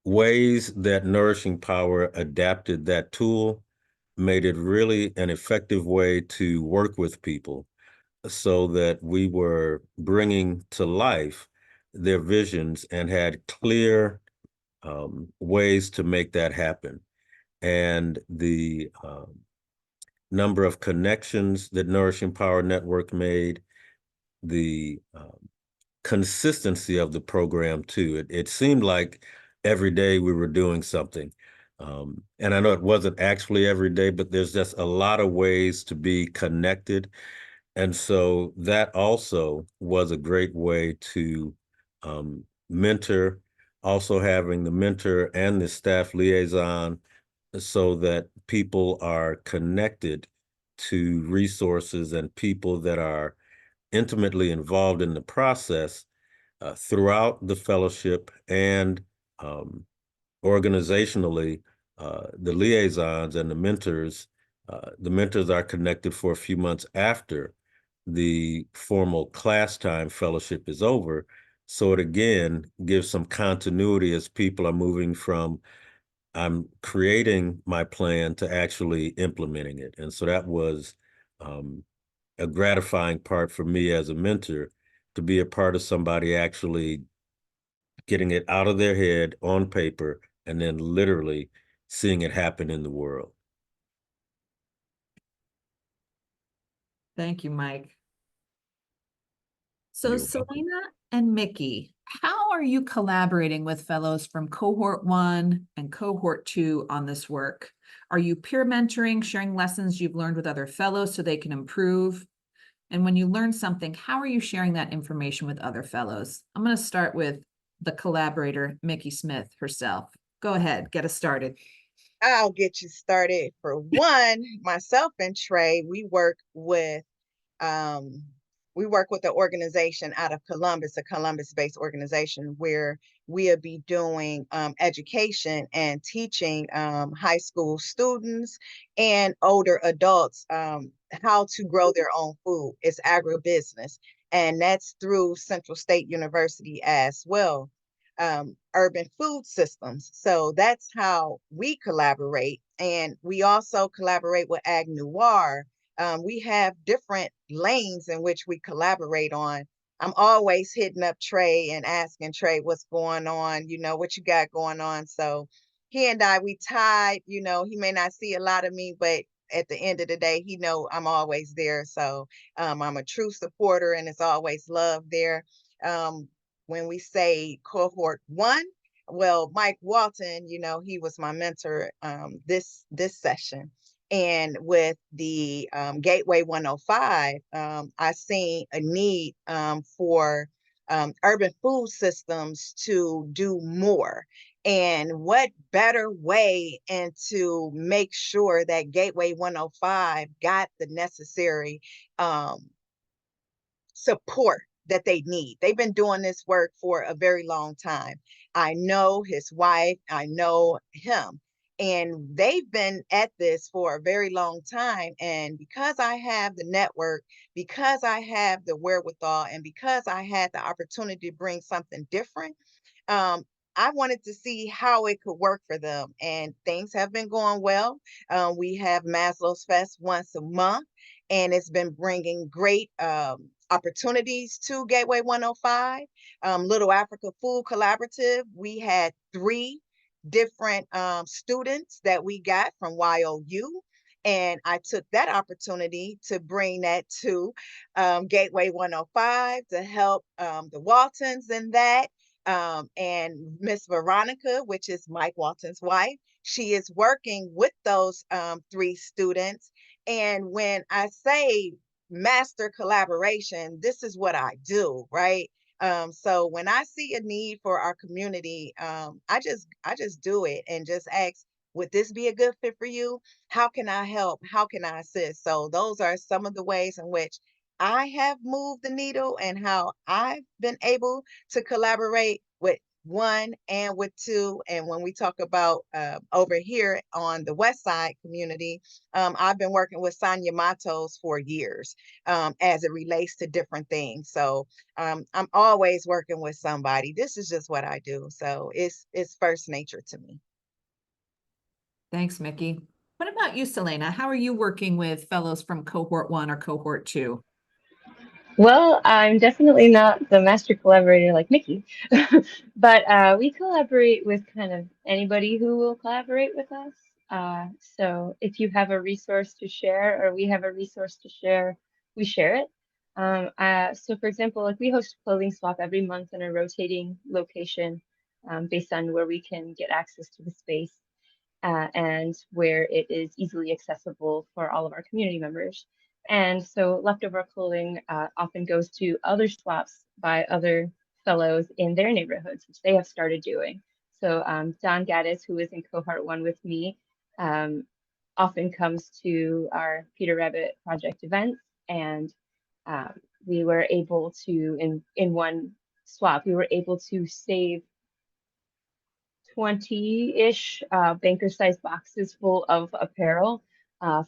ways that Nourishing Power adapted that tool made it really an effective way to work with people, so that we were bringing to life their visions and had clear ways to make that happen. And the number of connections that Nourishing Power Network made, the consistency of the program too. It seemed like every day we were doing something. And I know it wasn't actually every day, but there's just a lot of ways to be connected. And so that also was a great way to mentor, also having the mentor and the staff liaison so that people are connected to resources and people that are intimately involved in the process throughout the fellowship, and organizationally, the liaisons and the mentors are connected for a few months after the formal class time fellowship is over. So it again gives some continuity as people are moving from I'm creating my plan to actually implementing it. And so that was a gratifying part for me as a mentor, to be a part of somebody actually getting it out of their head on paper and then literally seeing it happen in the world. Thank you, Mike. So You're Selena welcome. and Mikki, how are you collaborating with fellows from cohort 1 and cohort 2 on this work? Are you peer mentoring, sharing lessons you've learned with other fellows so they can improve? And when you learn something, how are you sharing that information with other fellows? I'm going to start with the collaborator, Mikki Smith herself. Go ahead, get us started. I'll get you started. For one, myself and Trey, um, we work with an organization out of Columbus, a Columbus-based organization where we'll be doing education and teaching high school students and older adults how to grow their own food. It's agribusiness, and that's through Central State University as well. Urban food systems. So that's how we collaborate. And we also collaborate with Ag Noir. We have different lanes in which we collaborate on. I'm always hitting up Trey and asking Trey what's going on, what you got going on. So he and I, we tied, he may not see a lot of me, but at the end of the day, he know I'm always there. So I'm a true supporter, and it's always love there. Um, when we say cohort 1, well, Mike Walton, he was my mentor this session. And with the Gateway 105, I seen a need for urban food systems to do more. And what better way and to make sure that Gateway 105 got the necessary support that they need. They've been doing this work for a very long time. I know his wife, I know him, and they've been at this for a very long time. And because I have the network, because I have the wherewithal, and because I had the opportunity to bring something different, um, I wanted to see how it could work for them. And things have been going well. We have Maslow's Fest once a month, and it's been bringing great opportunities to Gateway 105. Little Africa Food Collaborative, we had 3 different students that we got from YOU. And I took that opportunity to bring that to Gateway 105 to help the Waltons in that. And Miss Veronica, which is Mike Walton's wife, she is working with those 3 students. And when I say master collaboration, this is what I do, right? So when I see a need for our community, I just do it and just ask, would this be a good fit for you? How can I help? How can I assist? So those are some of the ways in which I have moved the needle and how I've been able to collaborate with 1 and with 2. And when we talk about over here on the West Side community, I've been working with Sonia Matos for years as it relates to different things. So I'm always working with somebody. This is just what I do. So it's first nature to me. Thanks, Mikki. What about you, Selena? How are you working with fellows from cohort 1 or cohort 2? Well, I'm definitely not the master collaborator like Mikki, but we collaborate with kind of anybody who will collaborate with us. So if you have a resource to share or we have a resource to share, we share it. So for example, like we host a clothing swap every month in a rotating location based on where we can get access to the space and where it is easily accessible for all of our community members. And so leftover clothing often goes to other swaps by other fellows in their neighborhoods, which they have started doing. So Don Gaddis, who is in cohort 1 with me, often comes to our Peter Rabbit Project events. And we were able to, in one swap, we were able to save 20-ish banker-sized boxes full of apparel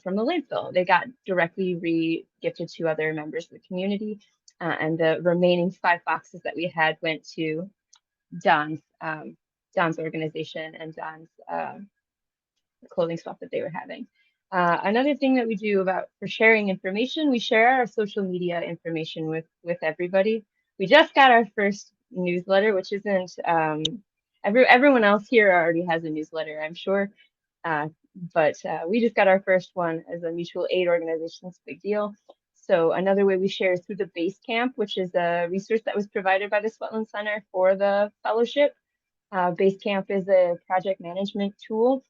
from the landfill. They got directly re-gifted to other members of the community, and the remaining 5 boxes that we had went to Don's organization and Don's clothing swap that they were having. Another thing that we do for sharing information, we share our social media information with everybody. We just got our first newsletter, which isn't everyone else here already has a newsletter, I'm sure. But we just got our first one as a mutual aid organization. It's a big deal. So another way we share is through the Base Camp, which is a resource that was provided by the Swetland Center for the fellowship. Base Camp is a project management tool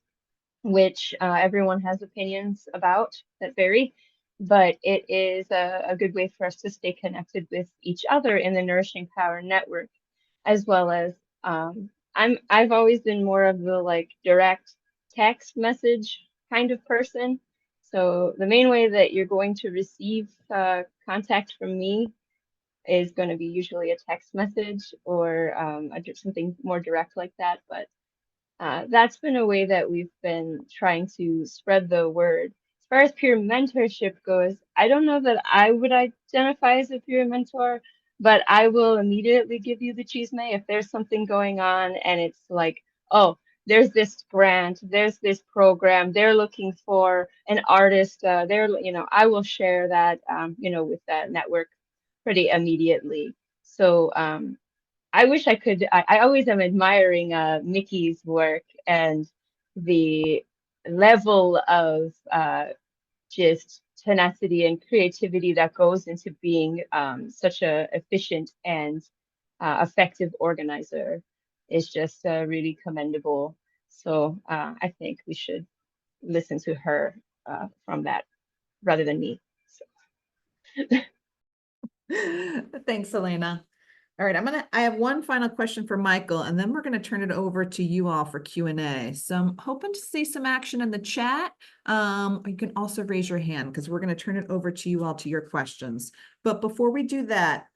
which everyone has opinions about that vary, but it is a good way for us to stay connected with each other in the Nourishing Power Network, as well as I've always been more of the like direct text message kind of person. So the main way that you're going to receive contact from me is going to be usually a text message or something more direct like that. But that's been a way that we've been trying to spread the word. As far as peer mentorship goes, I don't know that I would identify as a peer mentor, but I will immediately give you the chisme if there's something going on and it's like, oh, there's this grant, there's this program, they're looking for an artist, I will share that, with that network pretty immediately. So, I wish I could. I always am admiring Mikki's work and the level of just tenacity and creativity that goes into being such a efficient and effective organizer is just really commendable. So I think we should listen to her from that rather than me. So. Thanks, Selena. All right, I have one final question for Michael, and then we're going to turn it over to you all for Q&A. So I'm hoping to see some action in the chat. You can also raise your hand because we're going to turn it over to you all to your questions. But before we do that,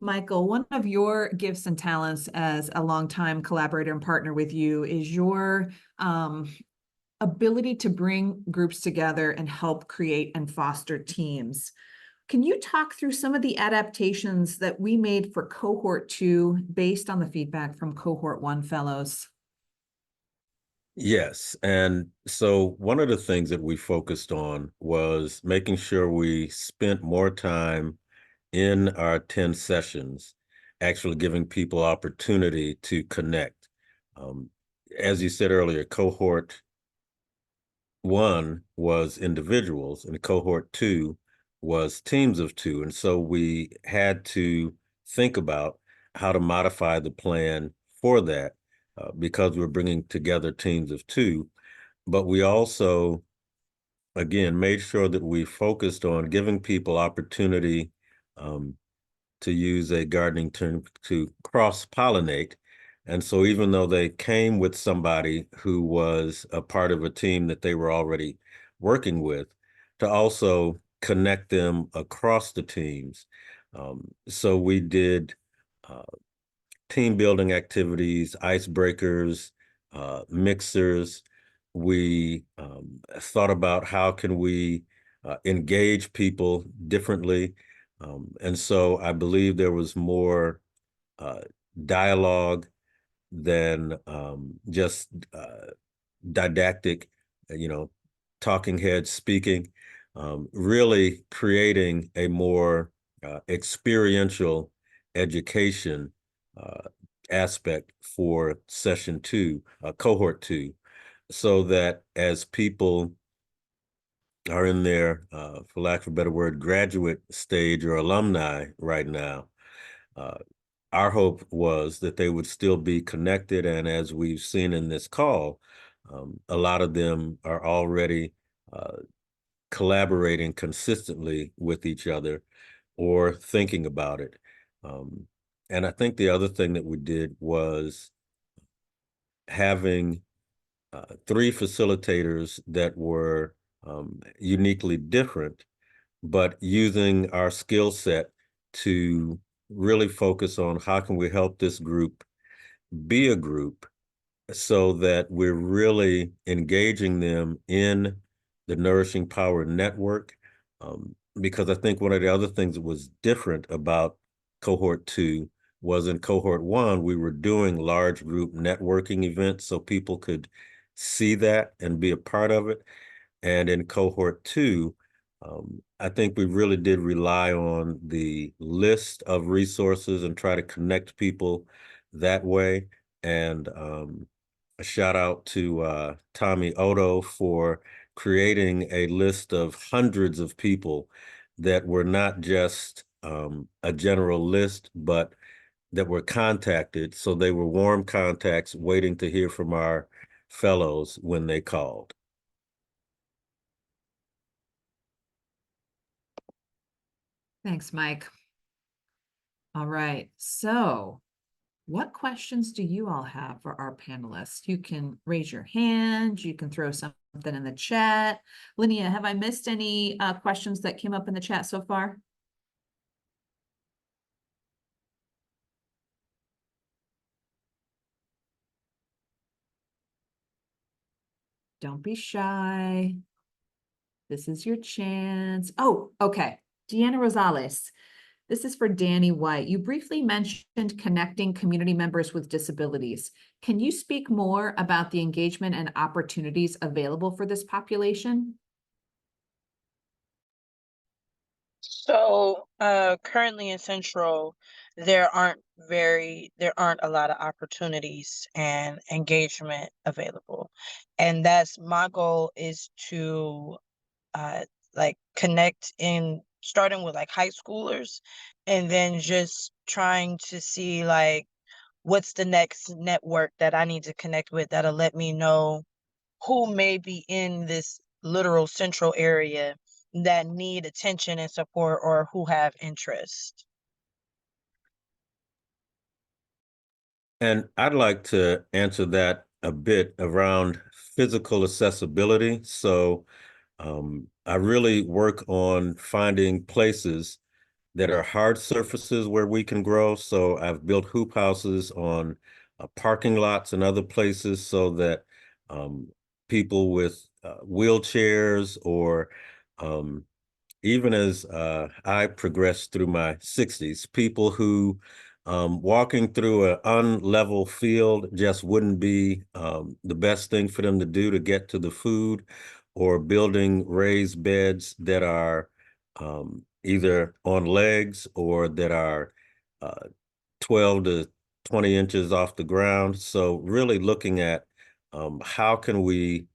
Michael, one of your gifts and talents as a longtime collaborator and partner with you is your ability to bring groups together and help create and foster teams. Can you talk through some of the adaptations that we made for cohort 2 based on the feedback from cohort 1 fellows? Yes. And so one of the things that we focused on was making sure we spent more time in our 10 sessions, actually giving people opportunity to connect. As you said earlier, cohort 1 was individuals and cohort 2 was teams of 2. And so we had to think about how to modify the plan for that because we're bringing together teams of 2. But we also, again, made sure that we focused on giving people opportunity to use a gardening term to cross-pollinate. And so even though they came with somebody who was a part of a team that they were already working with, to also connect them across the teams. So we did team building activities, icebreakers, mixers. We thought about how can we engage people differently. And so I believe there was more dialogue than just didactic, talking heads speaking, really creating a more experiential education aspect for session 2, cohort 2, so that as people are in their, for lack of a better word, graduate stage or alumni right now, our hope was that they would still be connected. And as we've seen in this call, a lot of them are already collaborating consistently with each other or thinking about it. And I think the other thing that we did was having 3 facilitators that were uniquely different, but using our skill set to really focus on how can we help this group be a group so that we're really engaging them in the Nourishing Power Network. Because I think one of the other things that was different about cohort 2 was in cohort 1, we were doing large group networking events so people could see that and be a part of it. And in cohort 2, I think we really did rely on the list of resources and try to connect people that way. And a shout out to Tommy Odo for creating a list of hundreds of people that were not just a general list, but that were contacted. So they were warm contacts waiting to hear from our fellows when they called. Thanks, Mike. All right, so what questions do you all have for our panelists? You can raise your hand, you can throw something in the chat. Linnea, have I missed any questions that came up in the chat so far? Don't be shy. This is your chance. Oh, okay. Deanna Rosales. This is for Danie White. You briefly mentioned connecting community members with disabilities. Can you speak more about the engagement and opportunities available for this population? So currently in Central, there aren't a lot of opportunities and engagement available. And that's my goal, is to like connect in starting with like high schoolers, and then just trying to see like what's the next network that I need to connect with that'll let me know who may be in this literal central area that need attention and support, or who have interest. And I'd like to answer that a bit around physical accessibility. So I really work on finding places that are hard surfaces where we can grow. So I've built hoop houses on parking lots and other places so that people with wheelchairs, or even as I progressed through my 60s, people who walking through an unlevel field just wouldn't be the best thing for them to do to get to the food, or building raised beds that are either on legs or that are 12 to 20 inches off the ground. So really looking at how can we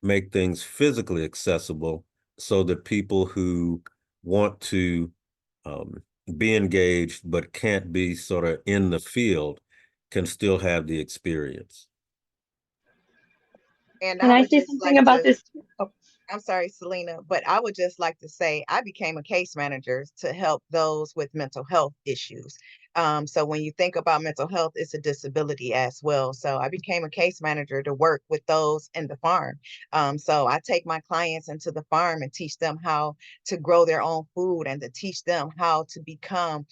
make things physically accessible so that people who want to be engaged but can't be sort of in the field can still have the experience. And Can I I would say just something like about to, this? Oh, I'm sorry, Selena, but I would just like to say I became a case manager to help those with mental health issues. So when you think about mental health, it's a disability as well. So I became a case manager to work with those in the farm. So I take my clients into the farm and teach them how to grow their own food, and to teach them how to become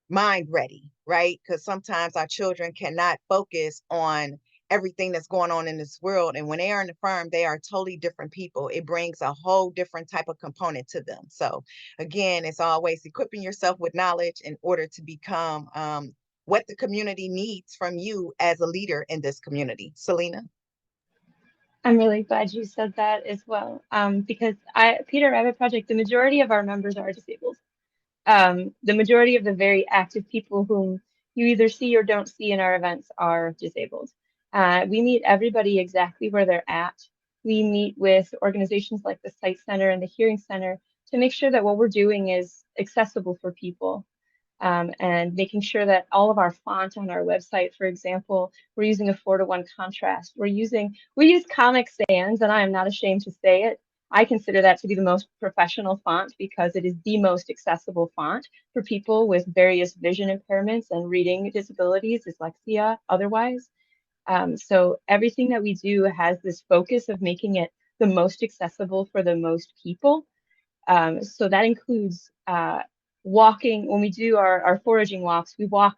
mind ready, right? Because sometimes our children cannot focus on everything that's going on in this world. And when they are in the farm, they are totally different people. It brings a whole different type of component to them. So again, it's always equipping yourself with knowledge in order to become what the community needs from you as a leader in this community. Selena? I'm really glad you said that as well. Because Peter Rabbit Project, the majority of our members are disabled. The majority of the very active people whom you either see or don't see in our events are disabled. We meet everybody exactly where they're at. We meet with organizations like the Site Center and the Hearing Center to make sure that what we're doing is accessible for people. And making sure that all of our font on our website, for example, we're using a 4:1 contrast. We use Comic Sans, and I am not ashamed to say it. I consider that to be the most professional font because it is the most accessible font for people with various vision impairments and reading disabilities, dyslexia, otherwise. So everything that we do has this focus of making it the most accessible for the most people. So that includes walking. When we do our foraging walks, we walk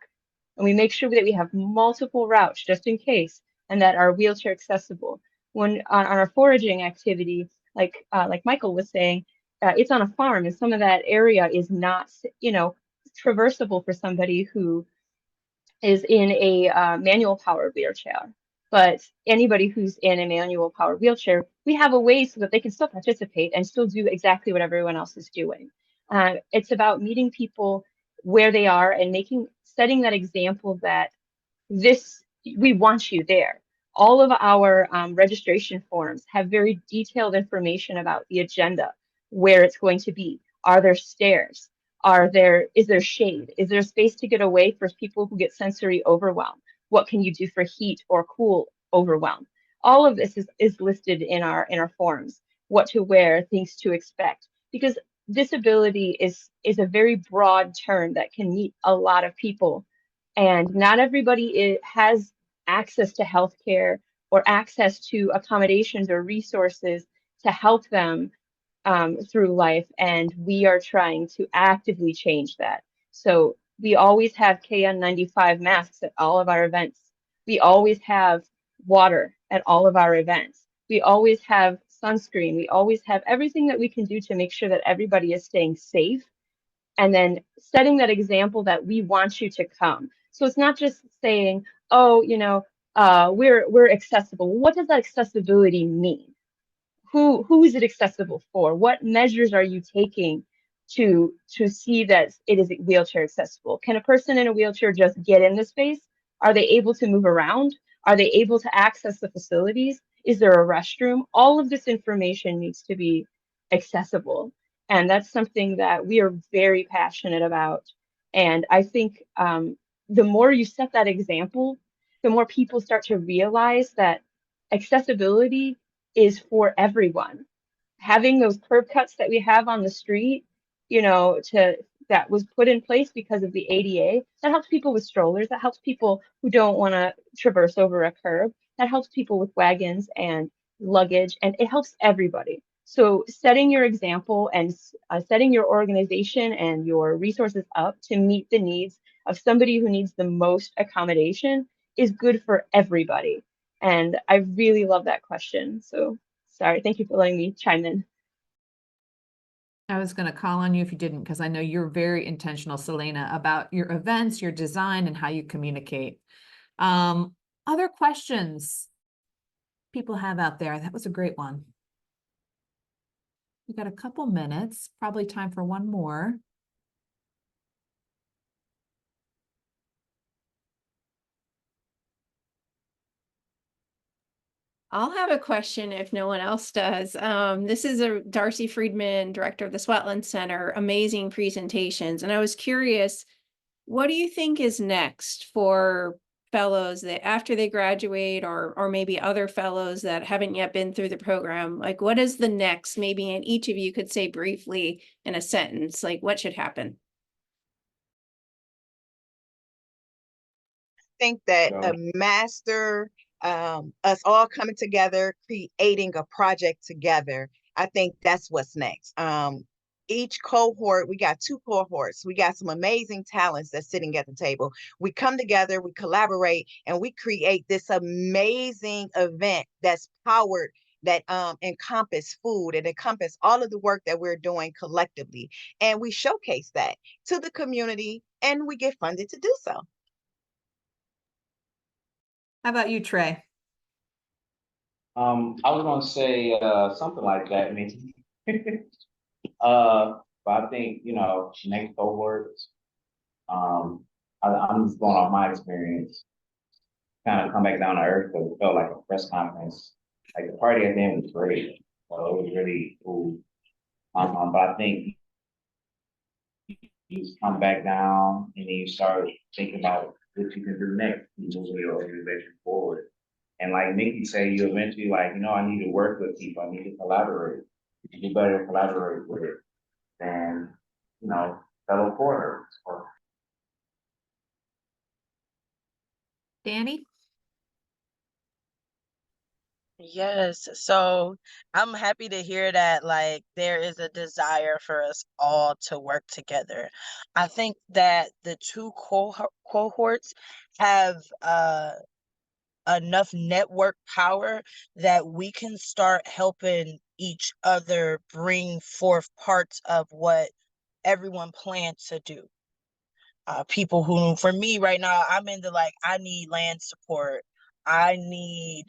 and we make sure that we have multiple routes just in case, and that are wheelchair accessible. When on our foraging activity, like Michael was saying, it's on a farm, and some of that area is not, traversable for somebody who is in a manual powered wheelchair. But anybody who's in a manual powered wheelchair, we have a way so that they can still participate and still do exactly what everyone else is doing. It's about meeting people where they are and setting that example that we want you there. All of our registration forms have very detailed information about the agenda, where it's going to be. Are there stairs? Is there shade? Is there space to get away for people who get sensory overwhelm? What can you do for heat or cool overwhelm? All of this is listed in our forms. What to wear, things to expect. Because disability is a very broad term that can meet a lot of people, and not everybody has access to healthcare or access to accommodations or resources to help them through life, and we are trying to actively change that. So we always have KN95 masks at all of our events. We always have water at all of our events. We always have sunscreen. We always have everything that we can do to make sure that everybody is staying safe, and then setting that example that we want you to come. So it's not just saying, oh, we're accessible. What does that accessibility mean? Who is it accessible for? What measures are you taking to see that it is wheelchair accessible? Can a person in a wheelchair just get in the space? Are they able to move around? Are they able to access the facilities? Is there a restroom? All of this information needs to be accessible. And that's something that we are very passionate about. And I think the more you set that example, the more people start to realize that accessibility is for everyone. Having those curb cuts that we have on the street, that was put in place because of the ADA, that helps people with strollers, that helps people who don't want to traverse over a curb, that helps people with wagons and luggage, and it helps everybody. So setting your example and setting your organization and your resources up to meet the needs of somebody who needs the most accommodation is good for everybody. And I really love that question. So sorry, thank you for letting me chime in. I was going to call on you if you didn't, because I know you're very intentional, Selena, about your events, your design, and how you communicate. Other questions people have out there? That was a great one. We got a couple minutes, probably time for one more. I'll have a question if no one else does. This is Darcy Friedman, director of the Swetland Center. Amazing presentations. And I was curious, what do you think is next for fellows that after they graduate, or maybe other fellows that haven't yet been through the program? Like, what is the next? Maybe, and each of you could say briefly in a sentence, like what should happen? I think that a master, us all coming together, creating a project together. I think that's what's next. Each cohort, we got 2 cohorts. We got some amazing talents that's sitting at the table. We come together, we collaborate, and we create this amazing event that's powered, that encompass food and encompass all of the work that we're doing collectively. And we showcase that to the community, and we get funded to do so. How about you, Trey? I was gonna say something like that. I mean, but I think next cohorts. I'm just going off my experience. Kind of come back down to earth because it felt like a press conference. Like the party at the end was great, so it was really cool. But I think you just come back down and then you start thinking about what you can do next, moving your organization forward. And like Mikki said, you eventually I need to work with people. I need to collaborate. You do better to collaborate with it than, fellow porters. Danie? Yes, so I'm happy to hear that there is a desire for us all to work together. I think that the 2 cohorts have enough network power that we can start helping each other bring forth parts of what everyone plans to do. People who, for me right now, I'm into I need land support. I need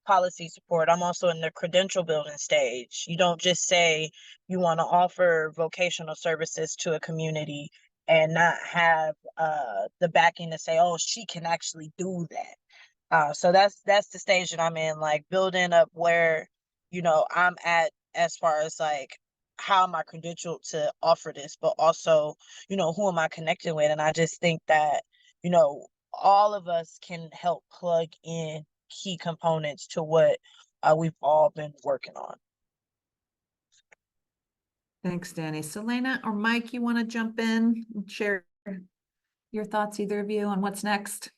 policy support. I'm also in the credential building stage. You don't just say you want to offer vocational services to a community and not have the backing to say, oh, she can actually do that. So that's the stage that I'm in, building up where, I'm at as far as how am I credentialed to offer this, but also, who am I connecting with? And I just think that, all of us can help plug in key components to what we've all been working on. Thanks, Danie. Selena or Mike, you want to jump in and share your thoughts, either of you, on what's next?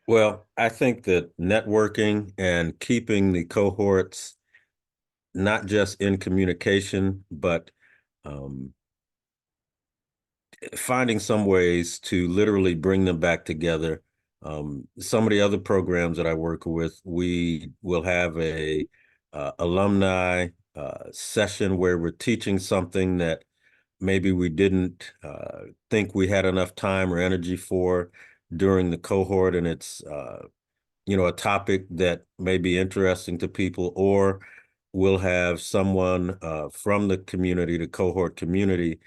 Well, I think that networking and keeping the cohorts not just in communication, but finding some ways to literally bring them back together. Some of the other programs that I work with, we will have a alumni session where we're teaching something that maybe we didn't think we had enough time or energy for during the cohort, and it's a topic that may be interesting to people, or we'll have someone from the community, the cohort community,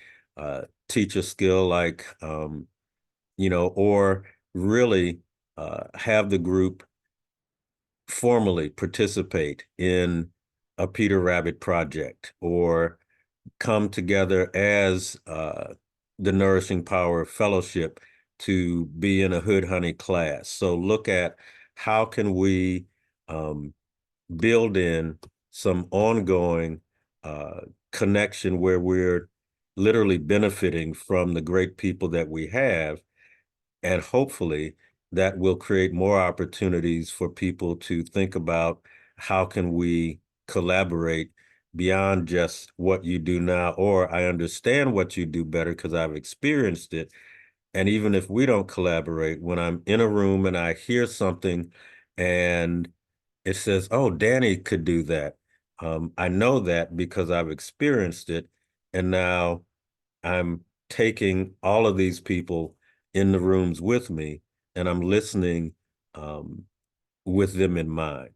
teach a skill like, or really have the group formally participate in a Peter Rabbit project, or come together as the Nourishing Power Fellowship to be in a Hood Honey class. So look at how can we build in some ongoing connection where we're literally benefiting from the great people that we have, and hopefully that will create more opportunities for people to think about how can we collaborate beyond just what you do now, or I understand what you do better because I've experienced it. And even if we don't collaborate, when I'm in a room and I hear something and it says, oh, Danie could do that. I know that because I've experienced it. And now I'm taking all of these people in the rooms with me, and I'm listening with them in mind.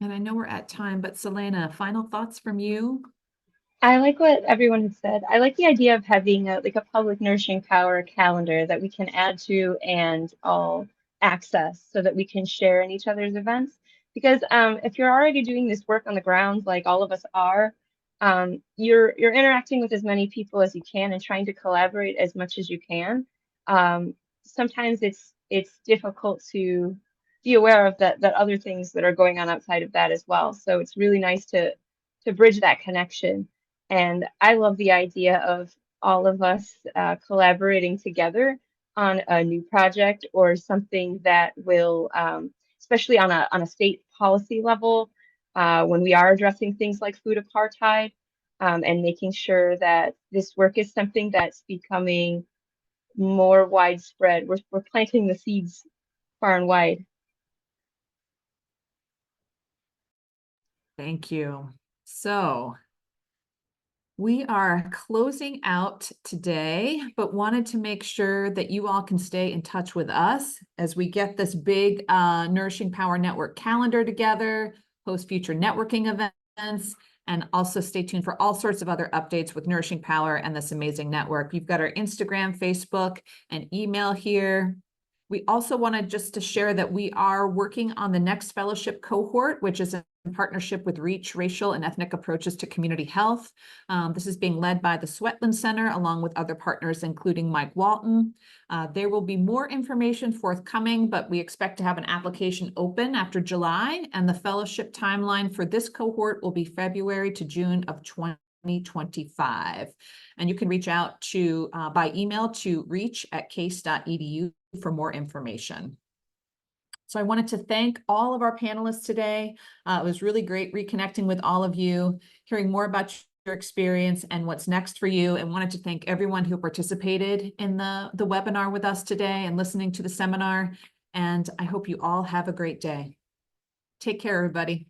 And I know we're at time, but Selena, final thoughts from you? I like what everyone has said. I like the idea of having a public Nourishing Power calendar that we can add to and all access so that we can share in each other's events. Because if you're already doing this work on the ground, like all of us are, you're interacting with as many people as you can and trying to collaborate as much as you can. Sometimes it's difficult to be aware of that other things that are going on outside of that as well. So it's really nice to bridge that connection. And I love the idea of all of us collaborating together on a new project or something that will, especially on a state policy level, when we are addressing things like food apartheid, and making sure that this work is something that's becoming more widespread. We're planting the seeds far and wide. Thank you. So we are closing out today, but wanted to make sure that you all can stay in touch with us as we get this big Nourishing Power Network calendar together, host future networking events, and also stay tuned for all sorts of other updates with Nourishing Power and this amazing network. You've got our Instagram, Facebook, and email here. We also wanted just to share that we are working on the next fellowship cohort, which is in partnership with REACH, Racial and Ethnic Approaches to Community Health. This is being led by the Swetland Center, along with other partners, including Mike Walton. There will be more information forthcoming, but we expect to have an application open after July, and the fellowship timeline for this cohort will be February to June of 2025. And you can reach out to by email to reach@case.edu for more information. So I wanted to thank all of our panelists today. It was really great reconnecting with all of you, hearing more about your experience and what's next for you, and wanted to thank everyone who participated in the webinar with us today and listening to the seminar. And I hope you all have a great day. Take care, everybody.